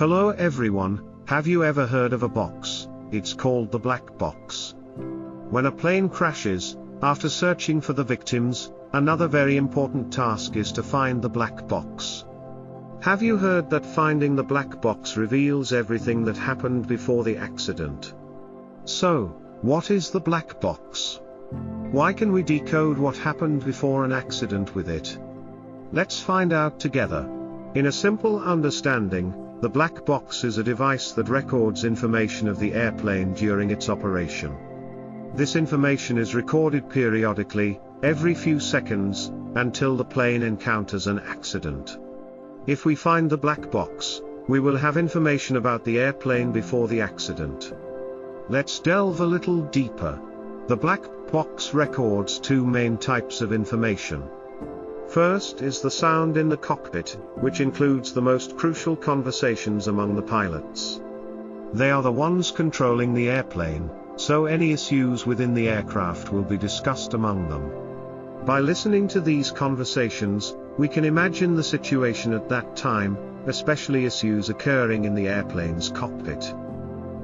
Hello everyone, have you ever heard of a box? It's called the black box. When a plane crashes, after searching for the victims, another very important task is to find the black box. Have you heard that finding the black box reveals everything that happened before the accident? So, what is the black box? Why can we decode what happened before an accident with it? Let's find out together. In a simple understanding, the black box is a device that records information of the airplane during its operation. This information is recorded periodically, every few seconds, until the plane encounters an accident. If we find the black box, we will have information about the airplane before the accident. Let's delve a little deeper. The black box records two main types of information. First is the sound in the cockpit, which includes the most crucial conversations among the pilots. They are the ones controlling the airplane, so any issues within the aircraft will be discussed among them. By listening to these conversations, we can imagine the situation at that time, especially issues occurring in the airplane's cockpit.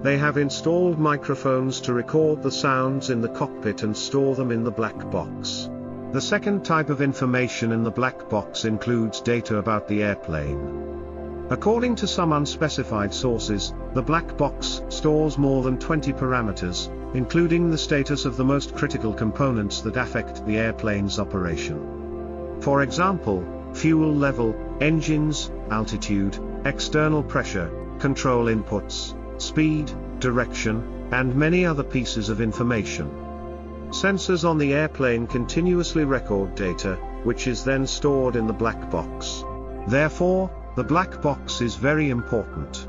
They have installed microphones to record the sounds in the cockpit and store them in the black box. The second type of information in the black box includes data about the airplane. According to some unspecified sources, the black box stores more than 20 parameters, including the status of the most critical components that affect the airplane's operation. For example, fuel level, engines, altitude, external pressure, control inputs, speed, direction, and many other pieces of information. Sensors on the airplane continuously record data, which is then stored in the black box. Therefore, the black box is very important.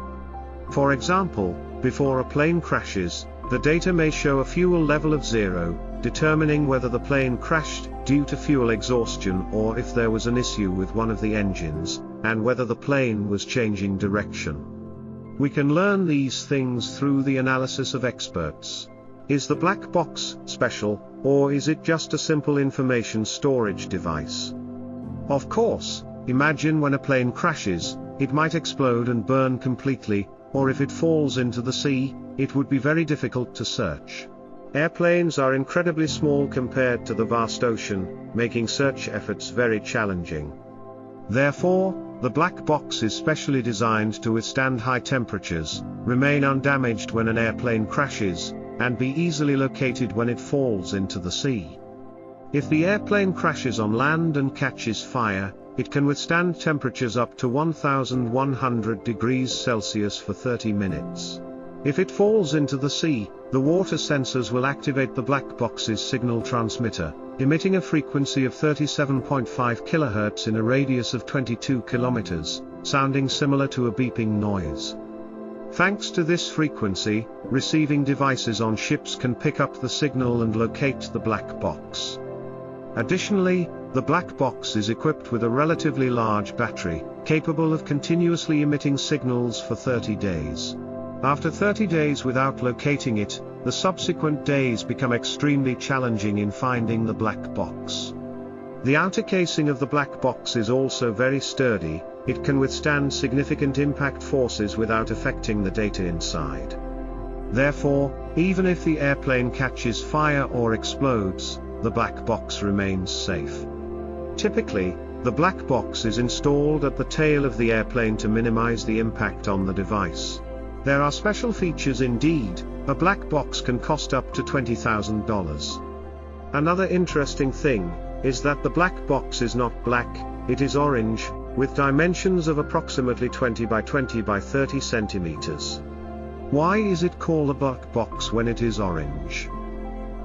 For example, before a plane crashes, the data may show a fuel level of 0, determining whether the plane crashed due to fuel exhaustion or if there was an issue with one of the engines, and whether the plane was changing direction. We can learn these things through the analysis of experts. Is the black box special, or is it just a simple information storage device? Of course, imagine when a plane crashes, it might explode and burn completely, or if it falls into the sea, it would be very difficult to search. Airplanes are incredibly small compared to the vast ocean, making search efforts very challenging. Therefore, the black box is specially designed to withstand high temperatures, remain undamaged when an airplane crashes, and be easily located when it falls into the sea. If the airplane crashes on land and catches fire, it can withstand temperatures up to 1100 degrees Celsius for 30 minutes. If it falls into the sea, the water sensors will activate the black box's signal transmitter, emitting a frequency of 37.5 kHz in a radius of 22 kilometers, sounding similar to a beeping noise. Thanks to this frequency, receiving devices on ships can pick up the signal and locate the black box. Additionally, the black box is equipped with a relatively large battery, capable of continuously emitting signals for 30 days. After 30 days without locating it, the subsequent days become extremely challenging in finding the black box. The outer casing of the black box is also very sturdy. It can withstand significant impact forces without affecting the data inside. Therefore, even if the airplane catches fire or explodes, the black box remains safe. Typically, the black box is installed at the tail of the airplane to minimize the impact on the device. There are special features indeed. A black box can cost up to $20,000. Another interesting thing is that the black box is not black, it is orange, with dimensions of approximately 20 by 20 by 30 centimeters. Why is it called a black box when it is orange?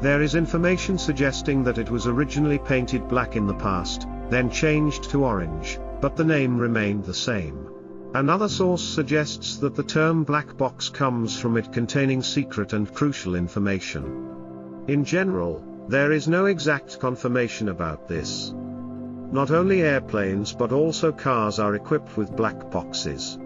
There is information suggesting that it was originally painted black in the past, then changed to orange, but the name remained the same. Another source suggests that the term black box comes from it containing secret and crucial information. In general, there is no exact confirmation about this. Not only airplanes but also cars are equipped with black boxes.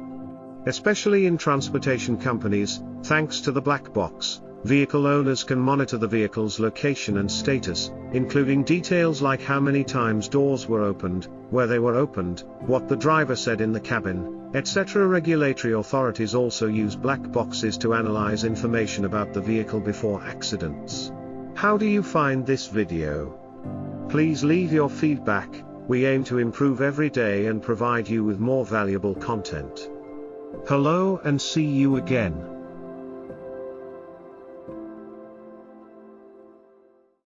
Especially in transportation companies, thanks to the black box, vehicle owners can monitor the vehicle's location and status, including details like how many times doors were opened, where they were opened, what the driver said in the cabin, etc. Regulatory authorities also use black boxes to analyze information about the vehicle before accidents. How do you find this video? Please leave your feedback. We aim to improve every day and provide you with more valuable content. Hello and see you again.